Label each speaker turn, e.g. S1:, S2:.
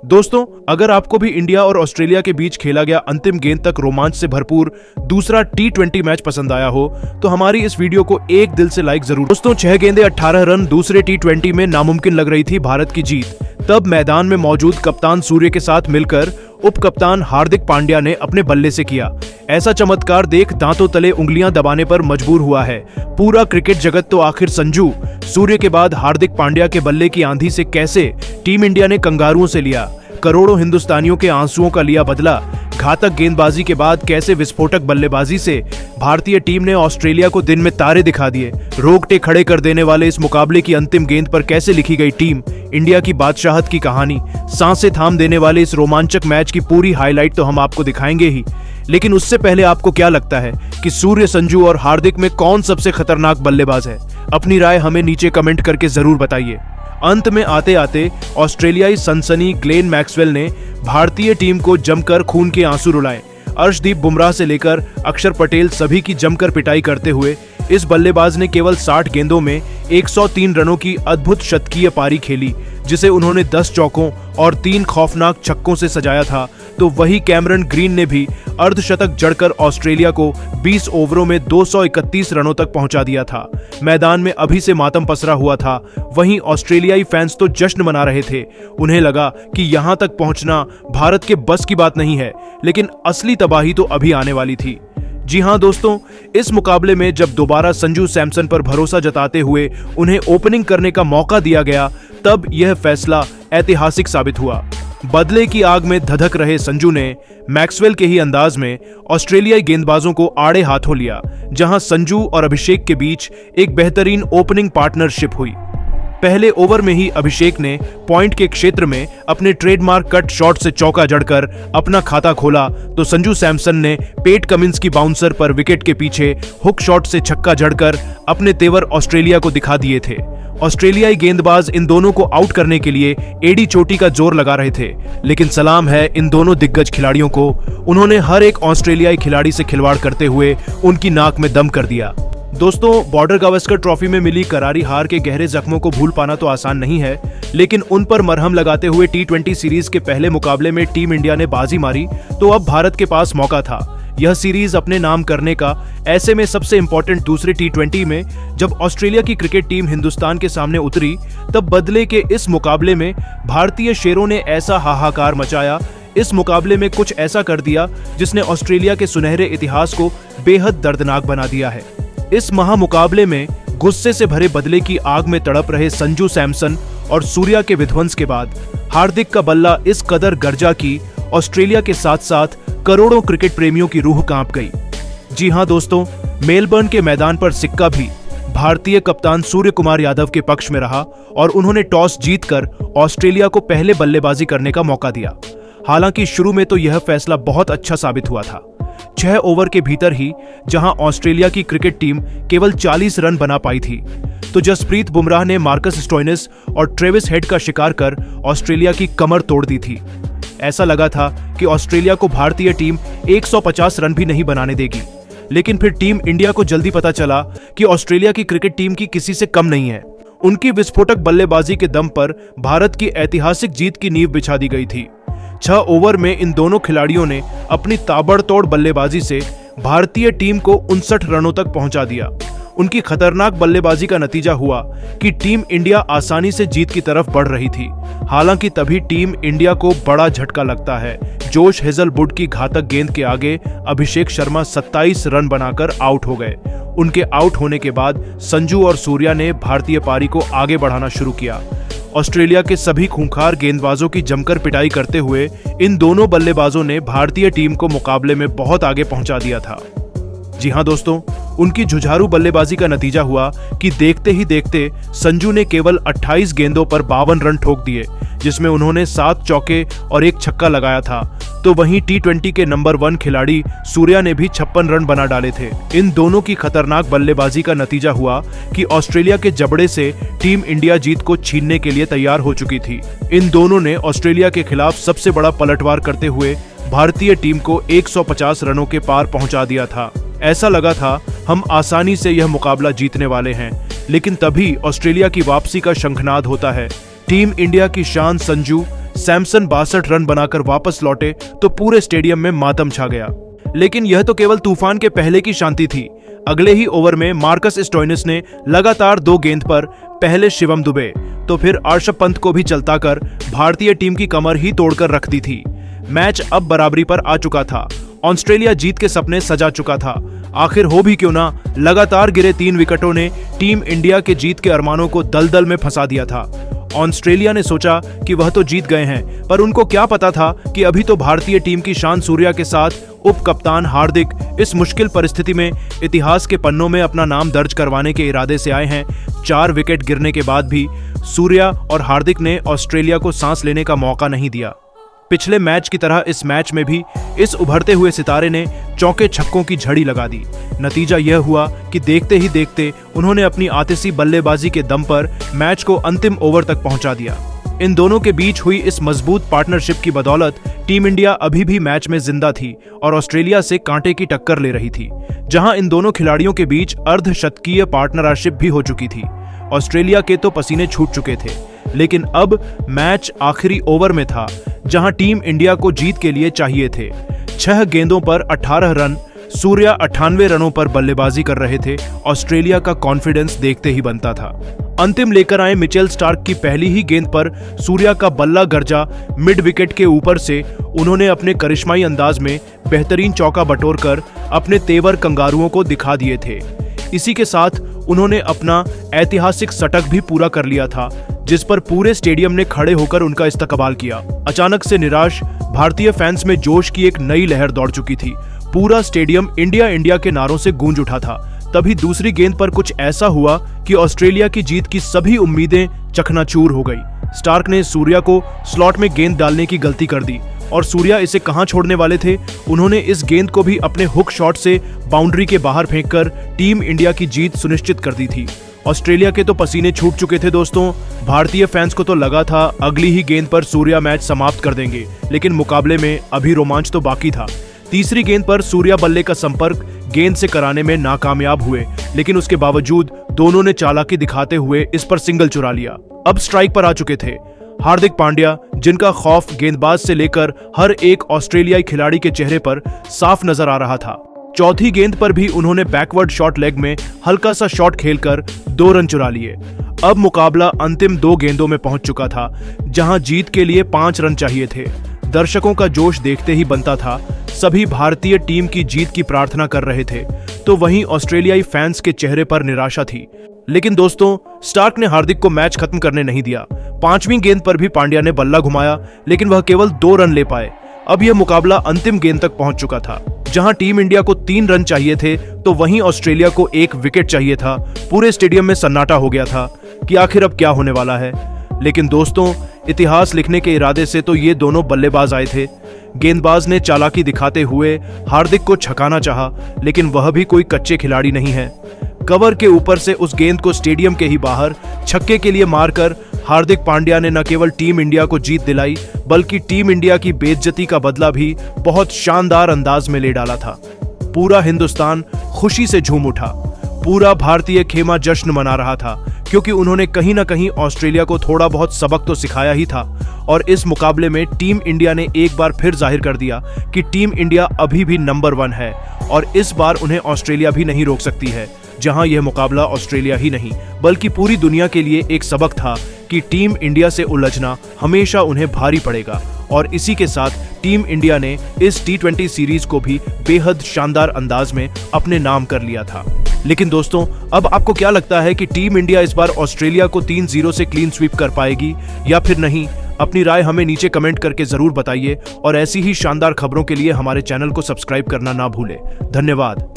S1: दोस्तों, अगर आपको भी इंडिया और ऑस्ट्रेलिया के बीच खेला गया अंतिम गेंद तक रोमांच से भरपूर दूसरा T20 मैच पसंद आया हो तो हमारी इस वीडियो को एक दिल से लाइक जरूर। दोस्तों, 6 गेंदे 18 रन दूसरे T20 में नामुमकिन लग रही थी भारत की जीत। तब मैदान में मौजूद कप्तान सूर्य के साथ मिलकर उप कप्तान हार्दिक पांड्या ने अपने बल्ले से किया। ऐसा चमत्कार देख दांतों तले उंगलियां दबाने पर मजबूर हुआ है पूरा क्रिकेट जगत। तो आखिर संजू, सूर्य के बाद हार्दिक पांड्या के बल्ले की आंधी से कैसे टीम इंडिया ने कंगारुओं से लिया, करोड़ों हिंदुस्तानियों के आंसुओं का लिया बदला। घातक गेंदबाजी के बाद कैसे विस्फोटक बल्लेबाजी से भारतीय टीम ने ऑस्ट्रेलिया को दिन में तारे दिखा दिए। रोकटे खड़े कर देने वाले इस मुकाबले की अंतिम गेंद पर कैसे लिखी गई टीम इंडिया की बादशाहत की कहानी। सांसें थाम देने वाले इस रोमांचक मैच की पूरी हाईलाइट तो हम आपको दिखाएंगे ही, लेकिन उससे पहले आपको क्या लगता है कि सूर्य, संजू और हार्दिक में कौन सबसे खतरनाक बल्लेबाज है? अपनी राय हमें नीचे कमेंट करके जरूर बताइए। अंत में आते आते ऑस्ट्रेलियाई सनसनी ग्लेन मैक्सवेल ने भारतीय टीम को जमकर खून के आंसू रुलाए। अर्शदीप बुमराह से लेकर अक्षर पटेल सभी की जमकर पिटाई करते हुए इस बल्लेबाज ने केवल 60 गेंदों में 103 रनों की अद्भुत शतकीय पारी खेली, जिसे उन्होंने 10 चौकों और 3 खौफनाक छक्कों से सजाया था। तो वही कैमरन ग्रीन ने भी अर्धशतक जड़कर ऑस्ट्रेलिया को 20 ओवरों में 231 रनों तक पहुंचा दिया था। मैदान में अभी से मातम पसरा हुआ था। वहीं ऑस्ट्रेलियाई फैंस तो जश्न मना रहे थे। उन्हें लगा कि यहां तक पहुंचना भारत के बस की बात नहीं है, लेकिन असली तबाही तो अभी आने वाली थी। जी हां दोस्तों, इस मुकाबले में जब दोबारा संजू सैमसन पर भरोसा जताते हुए उन्हें ओपनिंग करने का मौका दिया गया, तब यह फैसला ऐतिहासिक साबित हुआ। बदले की आग में धधक रहे संजू ने मैक्सवेल के ही अंदाज में ऑस्ट्रेलियाई गेंदबाजों को आड़े हाथों लिया, जहां संजू और अभिषेक के बीच एक बेहतरीन ओपनिंग पार्टनरशिप हुई। पहले ओवर में ही अभिषेक ने पॉइंट के क्षेत्र में अपने ट्रेडमार्क कट शॉट से चौका जड़कर अपना खाता खोला, तो संजू सैमसन ने पेट कमिंस की बाउंसर पर विकेट के पीछे हुक शॉट से छक्का जड़कर अपने तेवर ऑस्ट्रेलिया को दिखा दिए थे। ऑस्ट्रेलियाई गेंदबाज इन दोनों को आउट करने के लिए एड़ी चोटी का जोर लगा रहे थे, लेकिन सलाम है इन दोनों दिग्गज खिलाड़ियों को, उन्होंने हर एक ऑस्ट्रेलियाई खिलाड़ी से खिलवाड़ करते हुए उनकी नाक में दम कर दिया। दोस्तों, बॉर्डर गावस्कर ट्रॉफी में मिली करारी हार के गहरे जख्मों को भूल पाना तो आसान नहीं है, लेकिन उन पर मरहम लगाते हुए T20 सीरीज के पहले मुकाबले में टीम इंडिया ने बाजी मारी, तो अब भारत के पास मौका था यह सीरीज अपने नाम करने का। ऐसे में सबसे इंपॉर्टेंट दूसरे T20 में जब ऑस्ट्रेलिया की क्रिकेट टीम हिंदुस्तान के सामने उतरी, तब बदले के इस मुकाबले में भारतीय शेरों ने ऐसा हाहाकार मचाया, इस मुकाबले में कुछ ऐसा कर दिया जिसने ऑस्ट्रेलिया के सुनहरे इतिहास को बेहद दर्दनाक बना दिया है। इस महामुकाबले में गुस्से से भरे बदले की आग में तड़प रहे संजू सैमसन और सूर्या के विध्वंस के बाद हार्दिक का बल्ला इस कदर गर्जा की ऑस्ट्रेलिया के साथ साथ करोड़ों क्रिकेट प्रेमियों की रूह कांप गई। जी हां दोस्तों, मेलबर्न के मैदान पर सिक्का भी भारतीय कप्तान सूर्य कुमार यादव के पक्ष में रहा और उन्होंने टॉस जीतकर ऑस्ट्रेलिया को पहले बल्लेबाजी करने का मौका दिया। हालांकि शुरू में तो यह फैसला बहुत अच्छा साबित हुआ था। 6 ओवर के भीतर ही जहां ऑस्ट्रेलिया की क्रिकेट टीम केवल 40 रन बना पाई थी, तो जसप्रीत बुमराह ने मार्कस स्टोइनिस और ट्रेविस हेड का शिकार कर ऑस्ट्रेलिया की कमर तोड़ दी थी। ऐसा लगा था कि ऑस्ट्रेलिया को भारतीय टीम 150 रन भी नहीं बनाने देगी, लेकिन फिर टीम इंडिया को जल्दी पता चला कि ऑस्ट्रेलिया की क्रिकेट टीम की किसी से कम नहीं है। उनकी विस्फोटक बल्लेबाजी के दम पर भारत की ऐतिहासिक जीत की नींव बिछा दी गई थी। 6 ओवर में इन दोनों खिलाड़ियों ने अपनी ताबड़तोड़ बल्लेबाजी से भारतीय टीम को 59 रनों तक पहुंचा दिया। उनकी खतरनाक बल्लेबाजी का नतीजा हुआ कि टीम इंडिया आसानी से जीत की तरफ बढ़ रही थी। हालांकि तभी टीम इंडिया को बड़ा झटका लगता है। जोश हेजलवुड की घातक गेंद के आगे अभिषेक शर्मा 27 रन बनाकर आउट हो गए। उनके आउट होने के बाद संजू और सूर्या ने भारतीय पारी को आगे बढ़ाना शुरू किया। ऑस्ट्रेलिया के सभी खूंखार गेंदबाजों की जमकर पिटाई करते हुए इन दोनों बल्लेबाजों ने भारतीय टीम को मुकाबले में बहुत आगे पहुंचा दिया था। जी हां दोस्तों, उनकी जुझारू बल्लेबाजी का नतीजा हुआ कि देखते ही देखते संजू ने केवल 28 गेंदों पर 52 रन ठोक दिए, जिसमें उन्होंने 7 चौके और 1 छक्का लगाया था। तो वहीं T20 के नंबर 1 खिलाड़ी सूर्या ने भी 56 रन बना डाले थे। इन दोनों की खतरनाक बल्लेबाजी का नतीजा हुआ कि ऑस्ट्रेलिया के जबड़े से टीम इंडिया जीत को छीनने के लिए तैयार हो चुकी थी। इन दोनों ने ऑस्ट्रेलिया के खिलाफ सबसे बड़ा पलटवार करते हुए भारतीय टीम को 150 रनों के पार पहुंचा दिया था। ऐसा लगा था हम आसानी से यह मुकाबला जीतने वाले हैं, लेकिन तभी ऑस्ट्रेलिया की वापसी का शंखनाद होता है। टीम इंडिया की शान संजू सैमसन 62 रन बनाकर वापस लौटे तो पूरे स्टेडियम में मातम छा गया। लेकिन यह तो केवल तूफान के पहले की शांति थी। अगले ही ओवर में मार्कस स्टोइनिस ने लगातार 2 गेंद पर पहले शिवम दुबे तो फिर ऋषभ पंत को भी चलता कर भारतीय टीम की कमर ही तोड़कर रख दी थी। मैच अब बराबरी पर आ चुका था। ऑस्ट्रेलिया जीत के सपने सजा चुका था। आखिर हो भी क्यों ना, लगातार गिरे 3 विकेटों ने टीम इंडिया के जीत के अरमानों को दलदल में फंसा दिया था। ऑस्ट्रेलिया ने सोचा कि वह तो जीत गए हैं, पर उनको क्या पता था कि अभी तो भारतीय टीम की शान सूर्या के साथ उप कप्तान हार्दिक इस मुश्किल परिस्थिति में इतिहास के पन्नों में अपना नाम दर्ज करवाने के इरादे से आए हैं। 4 विकेट गिरने के बाद भी सूर्या और हार्दिक ने ऑस्ट्रेलिया को सांस लेने का मौका नहीं दिया। पिछले मैच की तरह इस मैच में भी इस उभरते हुए सितारे ने चौके छक्कों की झड़ी लगा दी। नतीजा यह हुआ कि देखते ही देखते उन्होंने अपनी आतिशी बल्लेबाजी के दम पर मैच को अंतिम ओवर तक पहुंचा दिया। इन दोनों के बीच हुई इस मजबूत पार्टनरशिप की बदौलत टीम इंडिया अभी भी मैच में जिंदा थी और ऑस्ट्रेलिया से कांटे की टक्कर ले रही थी, जहां इन दोनों खिलाड़ियों के बीच अर्धशतकीय पार्टनरशिप भी हो चुकी थी। ऑस्ट्रेलिया के तो पसीने छूट चुके थे, लेकिन अब मैच आखिरी ओवर में था, जहां टीम इंडिया को जीत के लिए चाहिए थे। 6 गेंदों पर 18 रन, सूर्या 98 रनों पर बल्लेबाजी कर रहे थे। ऑस्ट्रेलिया का कॉन्फिडेंस देखते ही बनता था। अंतिम लेकर आए मिचेल स्टार्क की पहली ही गेंद पर सूर्या का बल्ला गरजा मिड विकेट के ऊपर से उन्होंने अपने करिश्माई अंदाज में बेहतरीन चौका बटोरकर अपने तेवर कंगारुओं को दिखा दिए थे। इसी के साथ उन्होंने अपना ऐतिहासिक शतक भी पूरा कर लिया था, जिस पर पूरे स्टेडियम ने खड़े होकर उनका इस्तकबाल किया। अचानक से निराश भारतीय फैंस में जोश की एक नई लहर दौड़ चुकी थी। पूरा स्टेडियम इंडिया इंडिया के नारों से गूंज उठा था। तभी दूसरी गेंद पर कुछ ऐसा हुआ कि ऑस्ट्रेलिया की जीत की सभी उम्मीदें चकनाचूर हो गई। स्टार्क ने सूर्या को स्लॉट में गेंद डालने की गलती कर दी और सूर्या इसे कहां छोड़ने वाले थे। उन्होंने इस गेंद को भी अपने हुक शॉट से बाउंड्री के बाहर फेंककर टीम इंडिया की जीत सुनिश्चित कर दी थी। ऑस्ट्रेलिया के तो पसीने छूट चुके थे दोस्तों। भारतीय फैंस को तो लगा था अगली ही गेंद पर सूर्या मैच समाप्त कर देंगे, लेकिन मुकाबले में अभी रोमांच तो बाकी था। तीसरी गेंद पर सूर्या बल्ले का संपर्क गेंद से कराने में नाकामयाब हुए, लेकिन उसके बावजूद दोनों ने चालाकी दिखाते हुए इस पर सिंगल चुरा लिया। अब स्ट्राइक पर आ चुके थे हार्दिक पांड्या, जिनका खौफ गेंदबाज से लेकर हर एक ऑस्ट्रेलियाई खिलाड़ी के चेहरे पर साफ नजर आ रहा था। चौथी गेंद पर भी उन्होंने बैकवर्ड शॉट लेग में हल्का सा शॉट खेलकर 2 रन चुरा लिए। अब मुकाबला अंतिम 2 गेंदों में पहुंच चुका था, जहां जीत के लिए 5 रन चाहिए थे। दर्शकों का जोश देखते ही बनता था। सभी भारतीय टीम की जीत की प्रार्थना कर रहे थे, तो वहीं ऑस्ट्रेलियाई फैंस के चेहरे पर निराशा थी। लेकिन दोस्तों, स्टार्क ने हार्दिक को मैच खत्म करने नहीं दिया। 5वीं गेंद पर भी पांड्या ने बल्ला घुमाया, लेकिन वह केवल 2 रन ले पाए। अब यह मुकाबला अंतिम गेंद तक पहुंच चुका था। जहां टीम इंडिया को 3 रन चाहिए थे, तो वहीं ऑस्ट्रेलिया को 1 विकेट चाहिए था। पूरे स्टेडियम में सन्नाटा हो गया था कि आखिर अब क्या होने वाला है। लेकिन दोस्तों, इतिहास लिखने के इरादे से तो ये दोनों बल्लेबाज आए थे। गेंदबाज ने चालाकी दिखाते हुए हार्दिक को छकाना चाहा, लेकिन वह भी कोई कच्चे खिलाड़ी नहीं है। कवर के ऊपर से उस गेंद को स्टेडियम के ही बाहर छक्के के लिए मारकर हार्दिक पांड्या ने न केवल टीम इंडिया को जीत दिलाई, बल्कि टीम इंडिया की बेइज्जती का बदला भी बहुत शानदार अंदाज में ले डाला था। पूरा हिंदुस्तान खुशी से झूम उठा। पूरा भारतीय खेमा जश्न मना रहा था, क्योंकि उन्होंने कहीं ना कहीं ऑस्ट्रेलिया को थोड़ा बहुत सबक तो सिखाया ही था। और इस मुकाबले में टीम इंडिया ने एक बार फिर जाहिर कर दिया कि टीम इंडिया अभी भी नंबर 1 है और इस बार उन्हें ऑस्ट्रेलिया भी नहीं रोक सकती है। जहां यह मुकाबला ऑस्ट्रेलिया ही नहीं बल्कि पूरी दुनिया के लिए एक सबक था कि टीम इंडिया से उलझना हमेशा उन्हें भारी पड़ेगा। और इसी के साथ टीम इंडिया ने इस T20 सीरीज को भी बेहद शानदार अंदाज में अपने नाम कर लिया था। लेकिन दोस्तों, अब आपको क्या लगता है कि टीम इंडिया इस बार ऑस्ट्रेलिया को 3-0 से क्लीन स्वीप कर पाएगी या फिर नहीं? अपनी राय हमें नीचे कमेंट करके जरूर बताइए और ऐसी ही शानदार खबरों के लिए हमारे चैनल को सब्सक्राइब करना ना भूलें। धन्यवाद।